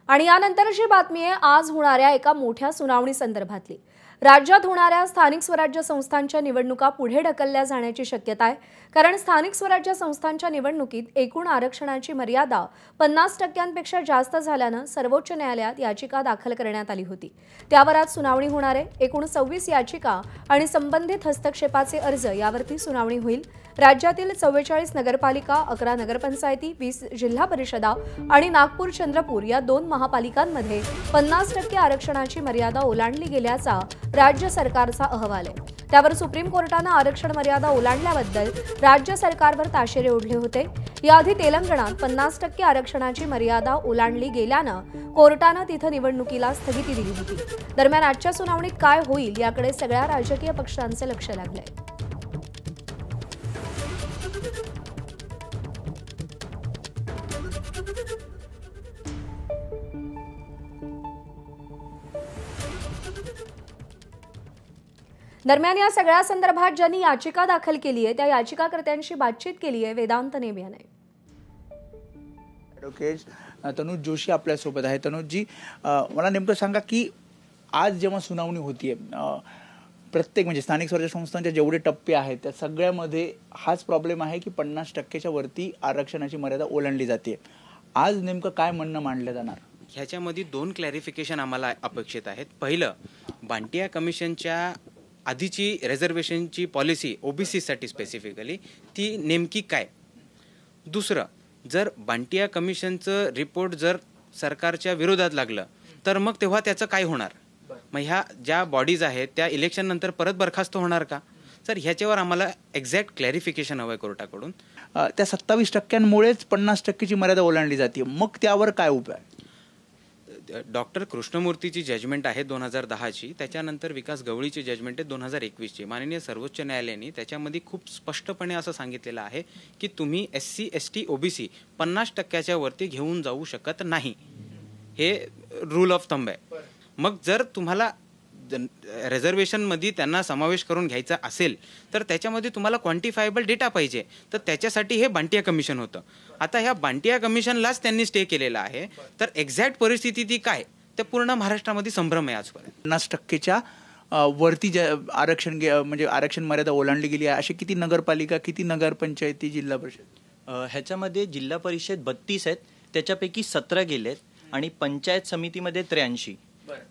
आणि यानंतरची बातमी आहे आज होणाऱ्या एका मोठ्या सुनावणी संदर्भातली। राज्यात होणाऱ्या स्थानिक स्वराज्य संस्थांच्या निवडणुका पुढे ढकलल्या जाण्याची शक्यता आहे, कारण स्थानिक स्वराज्य संस्थांच्या निवडणुकीत एकूण आरक्षणाची मर्यादा 50% जास्त झाल्याने सर्वोच्च न्यायालयात याचिका दाखल करण्यात आली होती। त्यावर आज सुनावणी होणार आहे। एकूण 26 याचिका आणि संबंधित हस्तक्षेपाचे अर्ज यावरती सुनावणी होईल। राज्यातील 44 नगरपालिका, 11 नगरपंचायती, 20 जिल्हा परिषदा आणि नागपूर चंद्रपूर या 2 महापालिकांमध्ये 50% आरक्षणाची मर्यादा ओलांडली गेल्याचा राज्य सरकारचा अहवाल आहे। त्यावर सुप्रीम कोर्टाने आरक्षण मर्यादा ओलांडल्याबद्दल राज्य सरकारवर ताशेरे ओढले होते। याआधी तेलंगणात 50% आरक्षणाची मर्यादा ओलांडली गेल्याने कोर्टाने तिथे निवडणुकीला स्थगिती दिली होती। दरम्यान आजच्या सुनावणीत काय होईल याकडे सगळ्या राजकीय पक्षांचे लक्ष लागले। दरम्यान या सगळ्या संदर्भात ज्यांनी याचिका दाखल केली आहे त्या याचिकाकर्त्यांशी बातचीत केली आहे वेदांत नेब याने। ॲडव्होकेट तनुज जोशी आपल्या सोबत आहे। तनुज जी, मला नेमकं सांगा की आज जेव्हा सुनावणी होतीये, प्रत्येक म्हणजे स्थानिक स्वराज्य संस्थांचे जेवढे टप्पे आहेत त्या सगळ्यामध्ये हाच प्रॉब्लेम आहे की 50%च्या वरती आरक्षणाची मर्यादा ओलांडली जाते। आज नेमकं काय म्हणणं मांडलं जाणार? ह्याच्यामध्ये 2 क्लॅरिफिकेशन आम्हाला अपेक्षित आहेत। पहिलं, बांटिया कमिशनच्या आधीची रिझर्वेशनची पॉलिसी ओबीसी साठी स्पेसिफिकली ती नेमकी काय। दुसरं, जर बांटिया कमिशनचं रिपोर्ट जर सरकारच्या विरोधात लागलं तर मग तेव्हा त्याचं काय होणार? मग ह्या ज्या बॉडीज आहेत त्या इलेक्शन नंतर परत बरखास्त होणार का? सर, ह्याच्यावर आम्हाला एक्झॅक्ट क्लॅरिफिकेशन हवंय कोर्टाकडून। त्या 27%मुळेच 50%ची मर्यादा ओलांडली जाते, मग त्यावर काय उपाय? डॉक्टर कृष्णमूर्तीची जजमेंट आहे 2010ची, त्याच्यानंतर विकास गवळीची जजमेंट आहे 2021ची। माननीय सर्वोच्च न्यायालयाने त्याच्यामध्ये खूप स्पष्टपणे असं सांगितलेलं आहे की तुम्ही SC ST OBC 50%च्या वरती घेऊन जाऊ शकत नाही, हे रूल ऑफ थंब आहे। मग जर तुम्हाला रिझर्वेशन मध्ये त्यांना समावेश करून घ्यायचा असेल तर त्याच्यामध्ये तुम्हाला क्वांटिफायबल डेटा पाहिजे, तर त्याच्यासाठी हे बांटिया कमिशन होतं। आता ह्या बांटिया कमिशनलाच त्यांनी स्टे केलेला आहे, तर एक्झॅक्ट परिस्थिती ती काय ते पूर्ण महाराष्ट्रामध्ये संभ्रम आहे आजपर्यंत। 50%च्या वरती आरक्षण म्हणजे आरक्षण मर्यादा ओलांडली गेली आहे असे किती नगरपालिका, किती नगरपंचायती, जिल्हा परिषद? ह्याच्यामध्ये जिल्हा परिषद 32 आहेत, त्याच्यापैकी 17 गेलेत आणि पंचायत समितीमध्ये 83।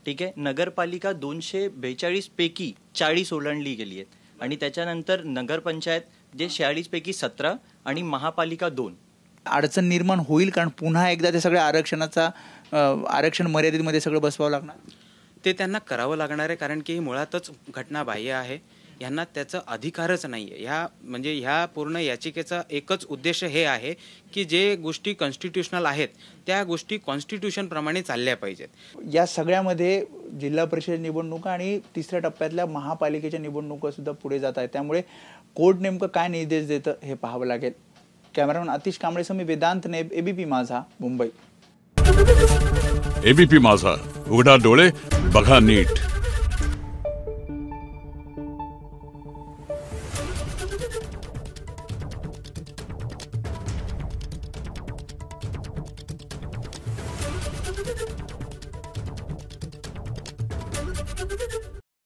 ठीक आहे, नगरपालिका 242 पैकी 40 ओलांडली गेली आहेत आणि त्याच्यानंतर नगरपंचायत जे 46 पैकी 17 आणि महापालिका 2। अडचण निर्माण होईल कारण पुन्हा एकदा ते सगळ्या आरक्षण मर्यादेमध्ये सगळं बसवावं लागणार? ते त्यांना करावं लागणार आहे, कारण की ही मुळातच घटनाबाह्य आहे। यांना त्याचा अधिकारच नाहीये। ह्या पूर्ण याचिकेचा एकच उद्देश हे आहे की जे गोष्टी कॉन्स्टिट्यूशनल आहेत त्या गोष्टी कॉन्स्टिट्यूशन प्रमाणे चालल्या पाहिजेत। या सगळ्यामध्ये जिल्हा परिषद निवडणुका आणि तिसऱ्या टप्प्यातल्या महापालिकेच्या निवडणुका सुद्धा पुढे जात आहेत, त्यामुळे कोर्ट नेमकं काय निर्देश देतं हे पाहावं लागेल। कॅमेरामन आतिश कांबळेसह मी वेदांत नेब, ABP माझा, मुंबई। ABP माझा, उघडा डोळे बघा नीट।